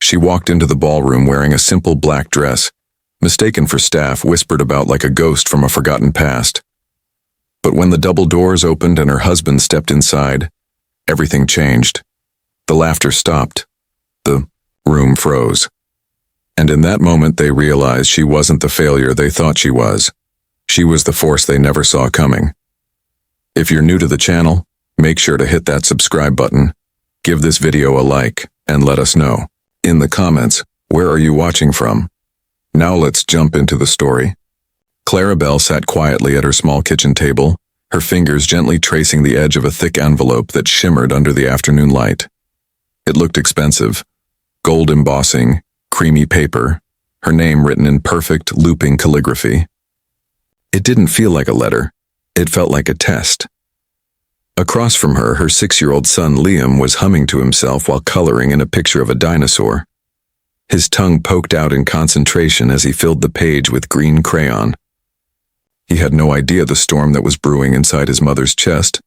She walked into the ballroom wearing a simple black dress, mistaken for staff, whispered about like a ghost from a forgotten past. But when the double doors opened and her husband stepped inside, everything changed. The laughter stopped. The room froze. And in that moment they realized she wasn't the failure they thought she was. She was the force they never saw coming. If you're new to the channel, make sure to hit that subscribe button, give this video a like, and let us know in the comments, where are you watching from? Now let's jump into the story. Clarabelle sat quietly at her small kitchen table, her fingers gently tracing the edge of a thick envelope that shimmered under the afternoon light. It looked expensive. Gold embossing, creamy paper, her name written in perfect, looping calligraphy. It didn't feel like a letter. It felt like a test. Across from her, her 6-year-old son Liam was humming to himself while coloring in a picture of a dinosaur. His tongue poked out in concentration as he filled the page with green crayon. He had no idea the storm that was brewing inside his mother's chest.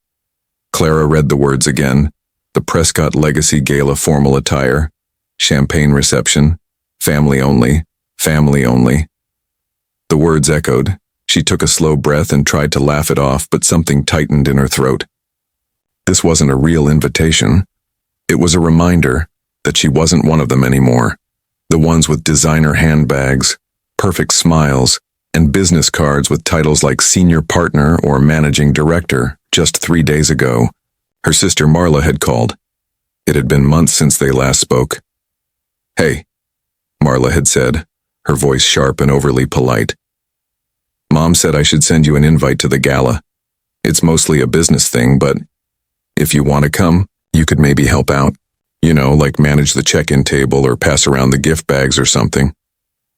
Clara read the words again, the Prescott Legacy Gala formal attire, champagne reception, family only, family only. The words echoed. She took a slow breath and tried to laugh it off, but something tightened in her throat. This wasn't a real invitation. It was a reminder that she wasn't one of them anymore. The ones with designer handbags, perfect smiles, and business cards with titles like senior partner or managing director. Just 3 days ago, her sister Marla had called. It had been months since they last spoke. "Hey," Marla had said, her voice sharp and overly polite. "Mom said I should send you an invite to the gala. It's mostly a business thing, but if you want to come, you could maybe help out. You know, like manage the check-in table or pass around the gift bags or something."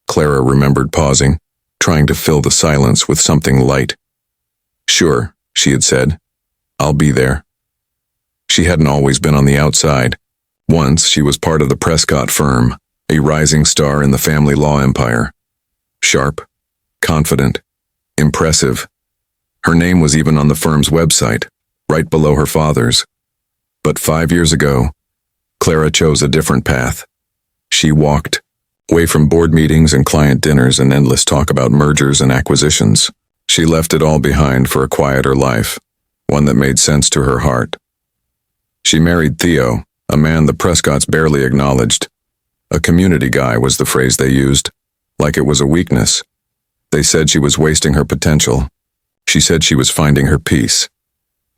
Clara remembered pausing, trying to fill the silence with something light. "Sure," she had said. "I'll be there." She hadn't always been on the outside. Once she was part of the Prescott firm, a rising star in the family law empire. Sharp, confident, impressive. Her name was even on the firm's website, right below her father's. But 5 years ago, Clara chose a different path. She walked away from board meetings and client dinners and endless talk about mergers and acquisitions. She left it all behind for a quieter life, one that made sense to her heart. She married Theo, a man the Prescotts barely acknowledged. A community guy was the phrase they used, like it was a weakness. They said she was wasting her potential. She said she was finding her peace.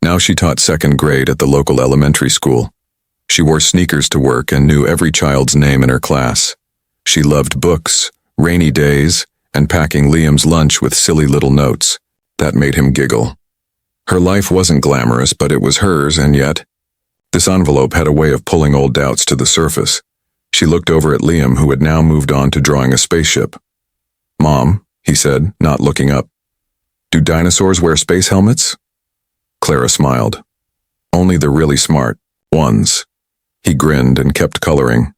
Now she taught 2nd grade at the local elementary school. She wore sneakers to work and knew every child's name in her class. She loved books, rainy days, and packing Liam's lunch with silly little notes. That made him giggle. Her life wasn't glamorous, but it was hers, and yet, this envelope had a way of pulling old doubts to the surface. She looked over at Liam, who had now moved on to drawing a spaceship. "Mom," he said, not looking up. "Do dinosaurs wear space helmets?" Clara smiled. "Only the really smart ones." He grinned and kept coloring.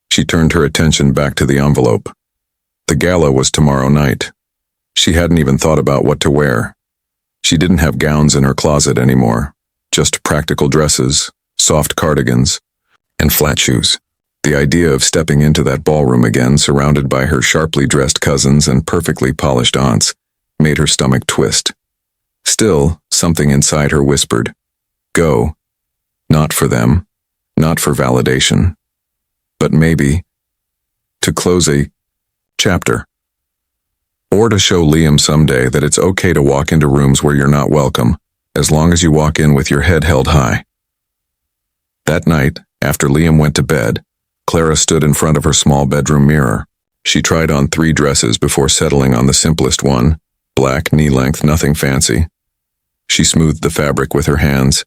She turned her attention back to the envelope. The gala was tomorrow night. She hadn't even thought about what to wear. She didn't have gowns in her closet anymore, just practical dresses, soft cardigans, and flat shoes. The idea of stepping into that ballroom again, surrounded by her sharply dressed cousins and perfectly polished aunts, made her stomach twist. Still, something inside her whispered, "Go. Not for them, not for validation, but maybe to close a chapter. Or to show Liam someday that it's okay to walk into rooms where you're not welcome, as long as you walk in with your head held high." That night, after Liam went to bed, Clara stood in front of her small bedroom mirror. She tried on 3 dresses before settling on the simplest one, black, knee-length, nothing fancy. She smoothed the fabric with her hands.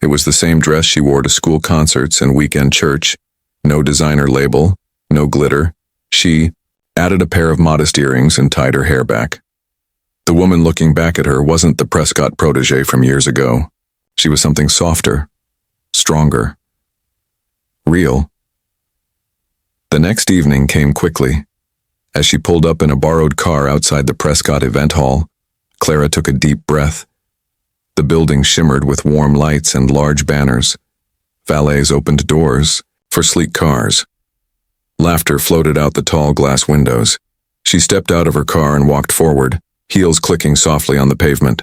It was the same dress she wore to school concerts and weekend church. No designer label, no glitter. She added a pair of modest earrings and tied her hair back. The woman looking back at her wasn't the Prescott protégé from years ago. She was something softer, stronger, real. The next evening came quickly. As she pulled up in a borrowed car outside the Prescott event hall, Clara took a deep breath. The building shimmered with warm lights and large banners. Valets opened doors for sleek cars. Laughter floated out the tall glass windows. She stepped out of her car and walked forward, heels clicking softly on the pavement.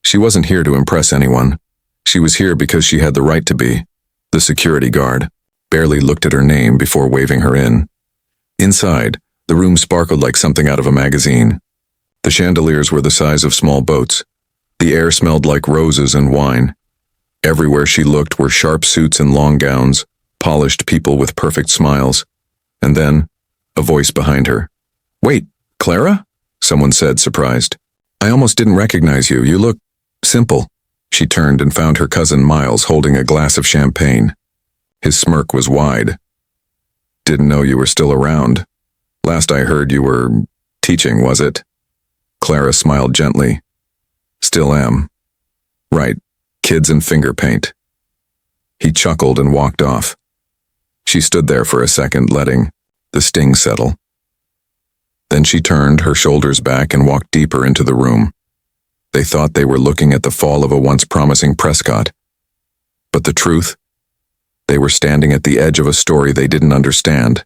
She wasn't here to impress anyone. She was here because she had the right to be. The security guard barely looked at her name before waving her in. Inside, the room sparkled like something out of a magazine. The chandeliers were the size of small boats. The air smelled like roses and wine. Everywhere she looked were sharp suits and long gowns, polished people with perfect smiles. And then, a voice behind her. "Wait, Clara?" someone said, surprised. "I almost didn't recognize you. You look simple." She turned and found her cousin Miles holding a glass of champagne. His smirk was wide. "Didn't know you were still around. Last I heard you were teaching, was it?" Clara smiled gently. "Still am." "Right, kids and finger paint." He chuckled and walked off. She stood there for a second, letting the sting settle. Then she turned her shoulders back and walked deeper into the room. They thought they were looking at the fall of a once promising Prescott. But the truth? They were standing at the edge of a story they didn't understand.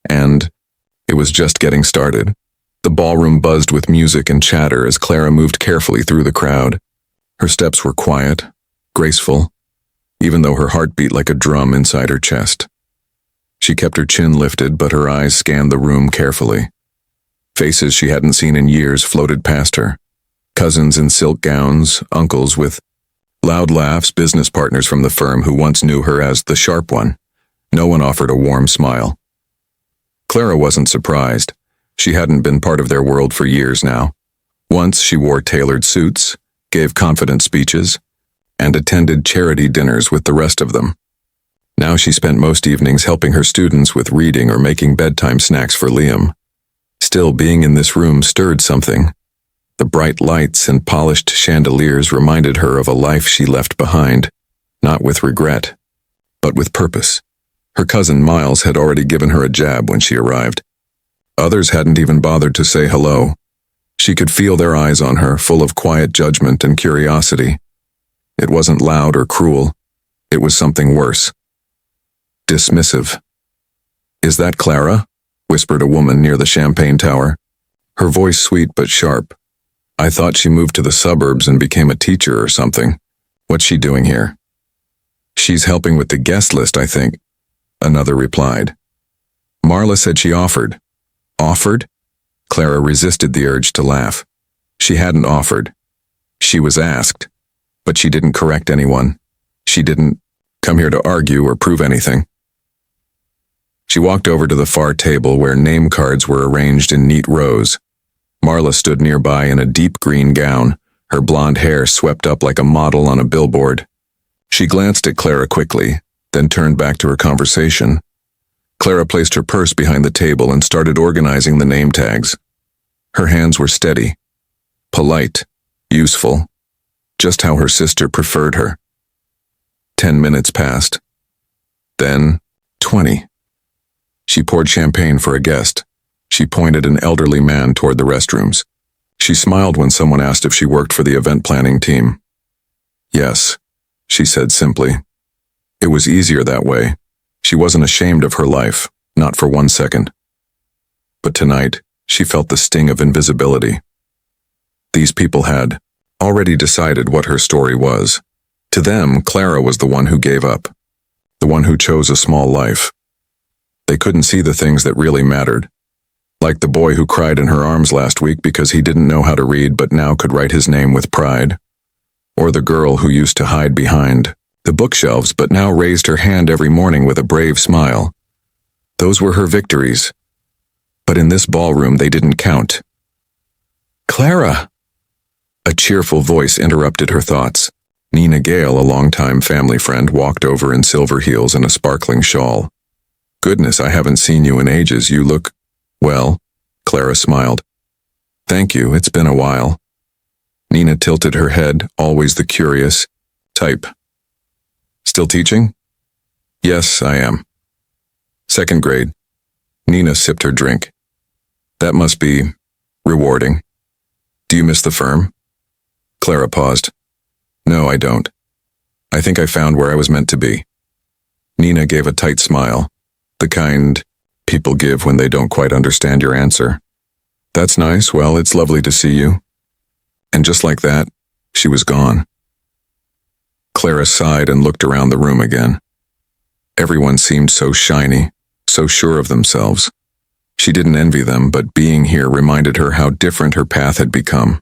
And it was just getting started. The ballroom buzzed with music and chatter as Clara moved carefully through the crowd. Her steps were quiet, graceful, even though her heart beat like a drum inside her chest. She kept her chin lifted, but her eyes scanned the room carefully. Faces she hadn't seen in years floated past her. Cousins in silk gowns, uncles with loud laughs, business partners from the firm who once knew her as the sharp one. No one offered a warm smile. Clara wasn't surprised. She hadn't been part of their world for years now. Once she wore tailored suits, gave confident speeches, and attended charity dinners with the rest of them. Now she spent most evenings helping her students with reading or making bedtime snacks for Liam. Still, being in this room stirred something. The bright lights and polished chandeliers reminded her of a life she left behind, not with regret, but with purpose. Her cousin Miles had already given her a jab when she arrived. Others hadn't even bothered to say hello. She could feel their eyes on her, full of quiet judgment and curiosity. It wasn't loud or cruel. It was something worse. Dismissive. "Is that Clara?" whispered a woman near the champagne tower. Her voice sweet but sharp. "I thought she moved to the suburbs and became a teacher or something. What's she doing here?" "She's helping with the guest list, I think," another replied. "Marla said she offered." "Offered?" Clara resisted the urge to laugh. She hadn't offered. She was asked, but she didn't correct anyone. She didn't come here to argue or prove anything. She walked over to the far table where name cards were arranged in neat rows. Marla stood nearby in a deep green gown, her blonde hair swept up like a model on a billboard. She glanced at Clara quickly, then turned back to her conversation. Clara placed her purse behind the table and started organizing the name tags. Her hands were steady, polite, useful, just how her sister preferred her. 10 minutes passed. Then 20. She poured champagne for a guest. She pointed an elderly man toward the restrooms. She smiled when someone asked if she worked for the event planning team. "Yes," she said simply. It was easier that way. She wasn't ashamed of her life, not for 1 second. But tonight, she felt the sting of invisibility. These people had already decided what her story was. To them, Clara was the one who gave up, the one who chose a small life. They couldn't see the things that really mattered, like the boy who cried in her arms last week because he didn't know how to read but now could write his name with pride, or the girl who used to hide behind the bookshelves but now raised her hand every morning with a brave smile. Those were her victories. But in this ballroom, they didn't count. "Clara!" A cheerful voice interrupted her thoughts. Nina Gale, a longtime family friend, walked over in silver heels and a sparkling shawl. "Goodness, I haven't seen you in ages. You look well." Clara smiled. "Thank you, it's been a while." Nina tilted her head, always the curious type. "Still teaching?" "Yes, I am." "Second grade." Nina sipped her drink. "That must be rewarding. Do you miss the firm?" Clara paused. "No, I don't. I think I found where I was meant to be." Nina gave a tight smile, the kind people give when they don't quite understand your answer. That's nice. Well, it's lovely to see you. And just like that, she was gone. Clara sighed and looked around the room again. Everyone seemed so shiny, so sure of themselves. She didn't envy them, but being here reminded her how different her path had become.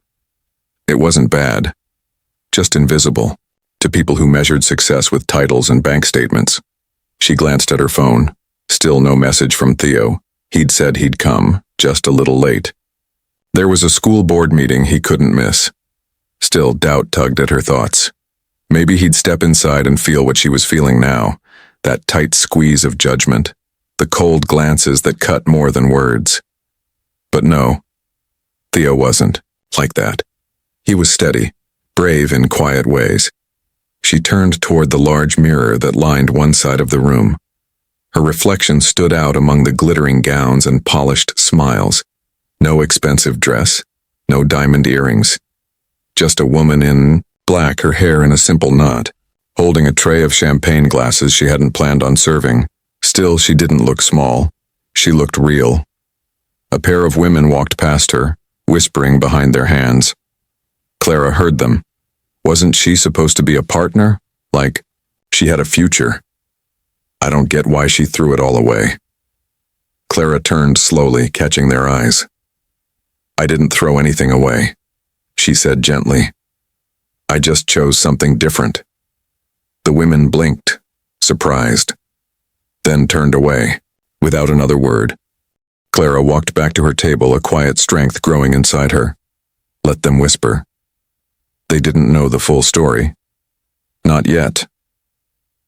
It wasn't bad, just invisible, to people who measured success with titles and bank statements. She glanced at her phone. Still no message from Theo. He'd said he'd come, just a little late. There was a school board meeting he couldn't miss. Still, doubt tugged at her thoughts. Maybe he'd step inside and feel what she was feeling now, that tight squeeze of judgment, the cold glances that cut more than words. But no, Theo wasn't like that. He was steady, brave in quiet ways. She turned toward the large mirror that lined one side of the room. Her reflection stood out among the glittering gowns and polished smiles. No expensive dress, no diamond earrings. Just a woman in black, her hair in a simple knot, holding a tray of champagne glasses she hadn't planned on serving. Still, she didn't look small. She looked real. A pair of women walked past her, whispering behind their hands. Clara heard them. Wasn't she supposed to be a partner? Like, she had a future. I don't get why she threw it all away. Clara turned slowly, catching their eyes. I didn't throw anything away, she said gently. I just chose something different. The women blinked, surprised, then turned away, without another word. Clara walked back to her table, a quiet strength growing inside her. Let them whisper. They didn't know the full story. Not yet.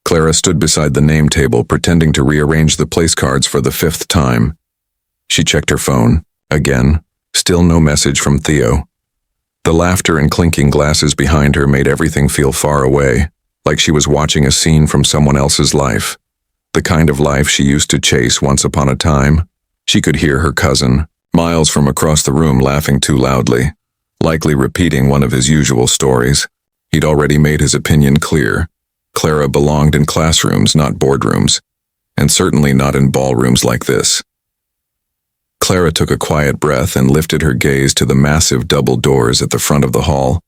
Clara stood beside the name table, pretending to rearrange the place cards for the 5th time. She checked her phone. Again, still no message from Theo. The laughter and clinking glasses behind her made everything feel far away, like she was watching a scene from someone else's life. The kind of life she used to chase once upon a time. She could hear her cousin, miles from across the room, laughing too loudly, likely repeating one of his usual stories. He'd already made his opinion clear. Clara belonged in classrooms, not boardrooms, and certainly not in ballrooms like this. Clara took a quiet breath and lifted her gaze to the massive double doors at the front of the hall.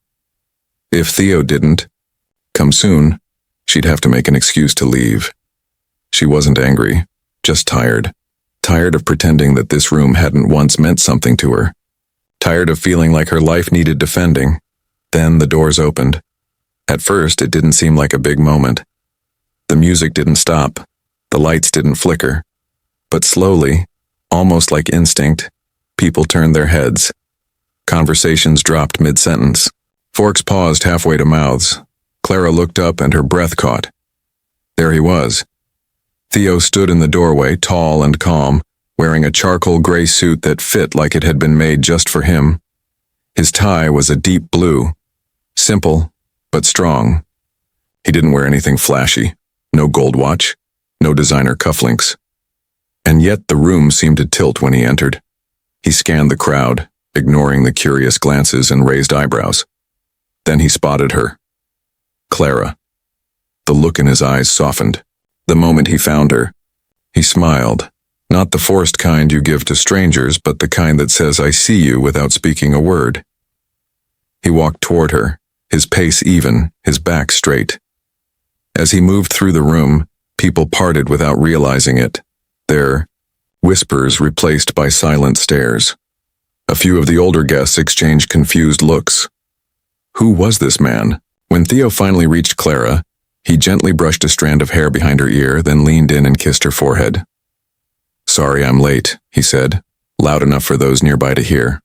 If Theo didn't come soon, she'd have to make an excuse to leave. She wasn't angry, just tired. Tired of pretending that this room hadn't once meant something to her. Tired of feeling like her life needed defending. Then the doors opened. At first, it didn't seem like a big moment. The music didn't stop. The lights didn't flicker. But slowly, almost like instinct, people turned their heads. Conversations dropped mid-sentence. Forks paused halfway to mouths. Clara looked up and her breath caught. There he was. Theo stood in the doorway, tall and calm, wearing a charcoal gray suit that fit like it had been made just for him. His tie was a deep blue, simple but strong. He didn't wear anything flashy, no gold watch, no designer cufflinks. And yet the room seemed to tilt when he entered. He scanned the crowd, ignoring the curious glances and raised eyebrows. Then he spotted her. Clara. The look in his eyes softened. The moment he found her, he smiled. Not the forced kind you give to strangers, but the kind that says, I see you, without speaking a word. He walked toward her, his pace even, his back straight. As he moved through the room, people parted without realizing it, their whispers replaced by silent stares. A few of the older guests exchanged confused looks. Who was this man? When Theo finally reached Clara, he gently brushed a strand of hair behind her ear, then leaned in and kissed her forehead. Sorry I'm late, he said, loud enough for those nearby to hear.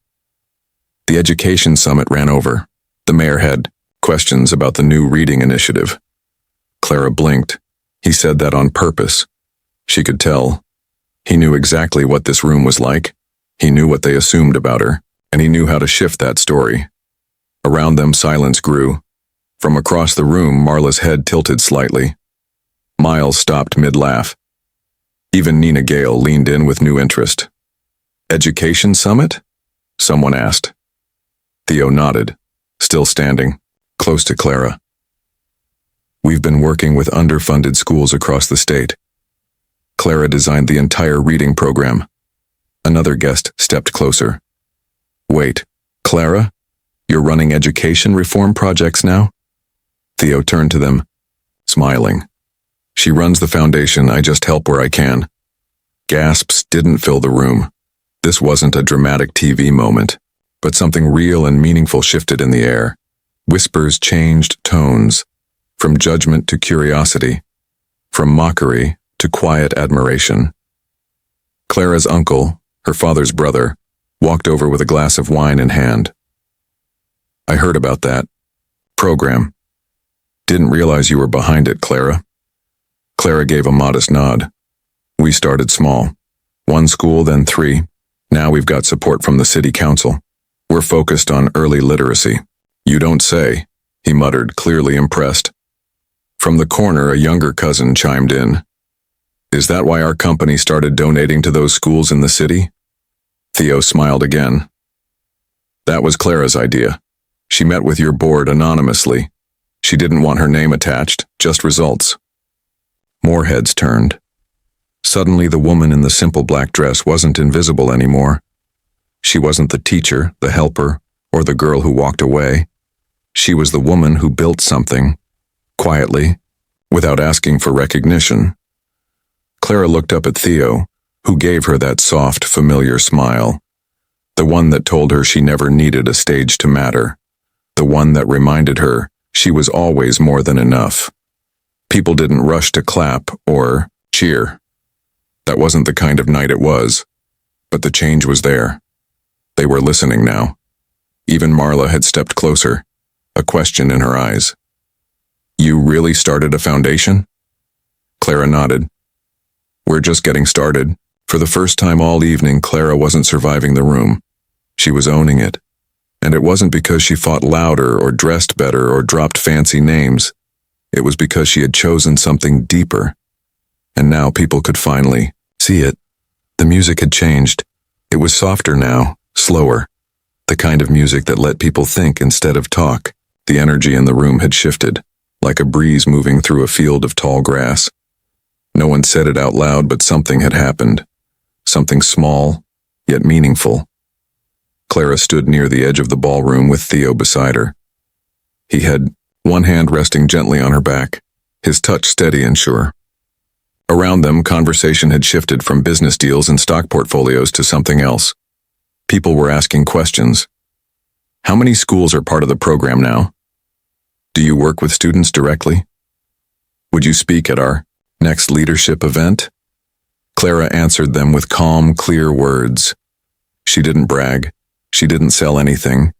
The education summit ran over. The mayor had questions about the new reading initiative. Clara blinked. He said that on purpose. She could tell. He knew exactly what this room was like. He knew what they assumed about her, and he knew how to shift that story. Around them, silence grew. From across the room, Marla's head tilted slightly. Miles stopped mid-laugh. Even Nina Gale leaned in with new interest. Education summit? Someone asked. Theo nodded, still standing, close to Clara. We've been working with underfunded schools across the state. Clara designed the entire reading program. Another guest stepped closer. Wait, Clara? You're running education reform projects now? Theo turned to them, smiling. She runs the foundation, I just help where I can. Gasps didn't fill the room. This wasn't a dramatic TV moment, but something real and meaningful shifted in the air. Whispers changed tones, from judgment to curiosity, from mockery to quiet admiration. Clara's uncle, her father's brother, walked over with a glass of wine in hand. I heard about that program. Didn't realize you were behind it, Clara. Clara gave a modest nod. We started small. 1 school, then 3. Now we've got support from the city council. We're focused on early literacy. You don't say, he muttered, clearly impressed. From the corner, a younger cousin chimed in. Is that why our company started donating to those schools in the city? Theo smiled again. That was Clara's idea. She met with your board anonymously. She didn't want her name attached, just results. More heads turned. Suddenly, the woman in the simple black dress wasn't invisible anymore. She wasn't the teacher, the helper, or the girl who walked away. She was the woman who built something, quietly, without asking for recognition. Clara looked up at Theo, who gave her that soft, familiar smile. The one that told her she never needed a stage to matter. The one that reminded her she was always more than enough. People didn't rush to clap or cheer. That wasn't the kind of night it was, but the change was there. They were listening now. Even Marla had stepped closer, a question in her eyes. You really started a foundation? Clara nodded. We're just getting started. For the first time all evening, Clara wasn't surviving the room. She was owning it. And it wasn't because she fought louder or dressed better or dropped fancy names. It was because she had chosen something deeper. And now people could finally see it. The music had changed. It was softer now, slower. The kind of music that let people think instead of talk. The energy in the room had shifted, like a breeze moving through a field of tall grass. No one said it out loud, but something had happened. Something small, yet meaningful. Clara stood near the edge of the ballroom with Theo beside her. He had one hand resting gently on her back, his touch steady and sure. Around them, conversation had shifted from business deals and stock portfolios to something else. People were asking questions. How many schools are part of the program now? Do you work with students directly? Would you speak at our next leadership event? Clara answered them with calm, clear words. She didn't brag. She didn't sell anything.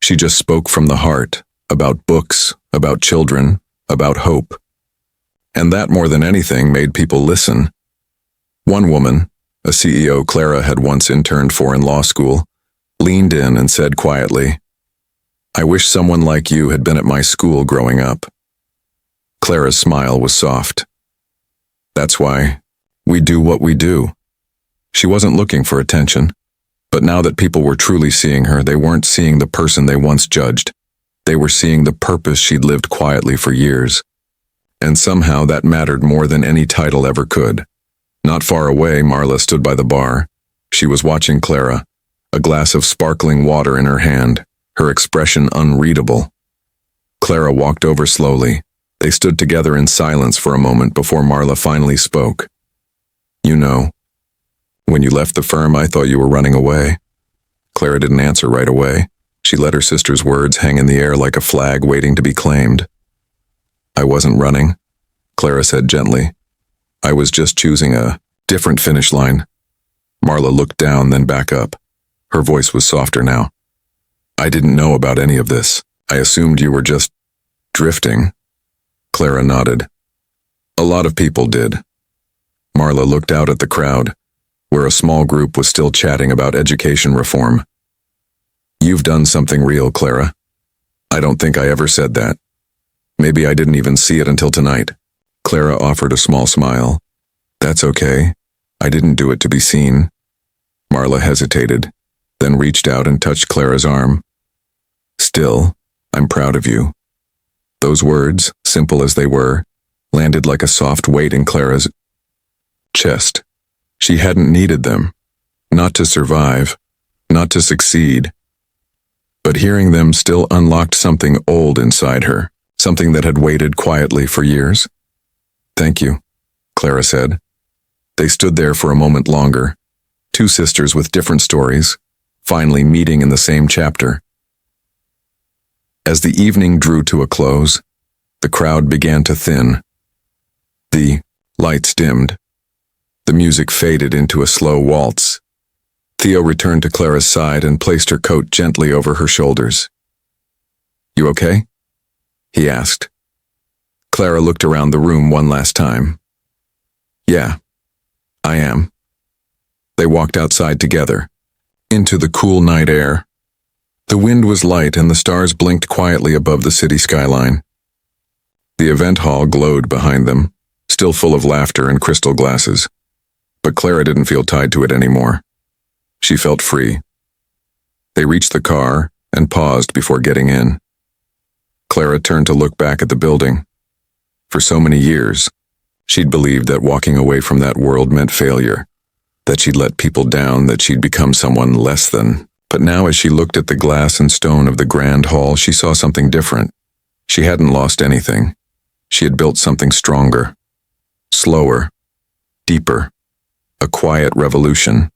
She just spoke from the heart, about books, about children, about hope. And that more than anything made people listen. One woman, a CEO Clara had once interned for in law school, leaned in and said quietly, I wish someone like you had been at my school growing up. Clara's smile was soft. That's why we do what we do. She wasn't looking for attention, but now that people were truly seeing her, they weren't seeing the person they once judged. They were seeing the purpose she'd lived quietly for years. And somehow that mattered more than any title ever could. Not far away, Marla stood by the bar. She was watching Clara, a glass of sparkling water in her hand, her expression unreadable. Clara walked over slowly. They stood together in silence for a moment before Marla finally spoke. You know, when you left the firm, I thought you were running away. Clara didn't answer right away. She let her sister's words hang in the air like a flag waiting to be claimed. I wasn't running, Clara said gently. I was just choosing a different finish line. Marla looked down, then back up. Her voice was softer now. I didn't know about any of this. I assumed you were just drifting. Clara nodded. A lot of people did. Marla looked out at the crowd, where a small group was still chatting about education reform. You've done something real, Clara. I don't think I ever said that. Maybe I didn't even see it until tonight. Clara offered a small smile. That's okay. I didn't do it to be seen. Marla hesitated, then reached out and touched Clara's arm. Still, I'm proud of you. Those words, simple as they were, landed like a soft weight in Clara's. chest. She hadn't needed them. Not to survive. Not to succeed. But hearing them still unlocked something old inside her. Something that had waited quietly for years. "Thank you," Clara said. They stood there for a moment longer. Two sisters with different stories, finally meeting in the same chapter. As the evening drew to a close, the crowd began to thin. The lights dimmed. The music faded into a slow waltz. Theo returned to Clara's side and placed her coat gently over her shoulders. "You okay?" he asked. Clara looked around the room one last time. "Yeah, I am." They walked outside together, into the cool night air. The wind was light and the stars blinked quietly above the city skyline. The event hall glowed behind them, still full of laughter and crystal glasses. But Clara didn't feel tied to it anymore. She felt free. They reached the car and paused before getting in. Clara turned to look back at the building. For so many years, she'd believed that walking away from that world meant failure, that she'd let people down, that she'd become someone less than. But now as she looked at the glass and stone of the grand hall, she saw something different. She hadn't lost anything. She had built something stronger, slower, deeper, a quiet revolution,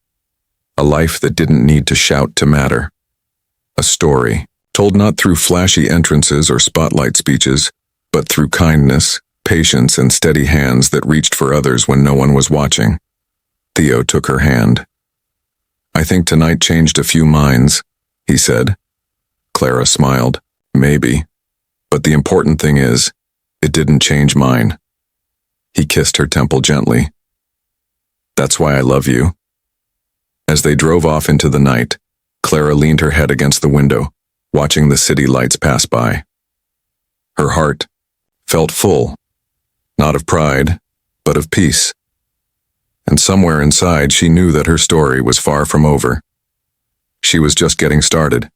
a life that didn't need to shout to matter. A story, told not through flashy entrances or spotlight speeches, but through kindness, patience, and steady hands that reached for others when no one was watching. Theo took her hand. "I think tonight changed a few minds," he said. Clara smiled. "Maybe. But the important thing is, it didn't change mine." He kissed her temple gently. "That's why I love you." As they drove off into the night, Clara leaned her head against the window, watching the city lights pass by. Her heart felt full, not of pride, but of peace. And somewhere inside she knew that her story was far from over. She was just getting started.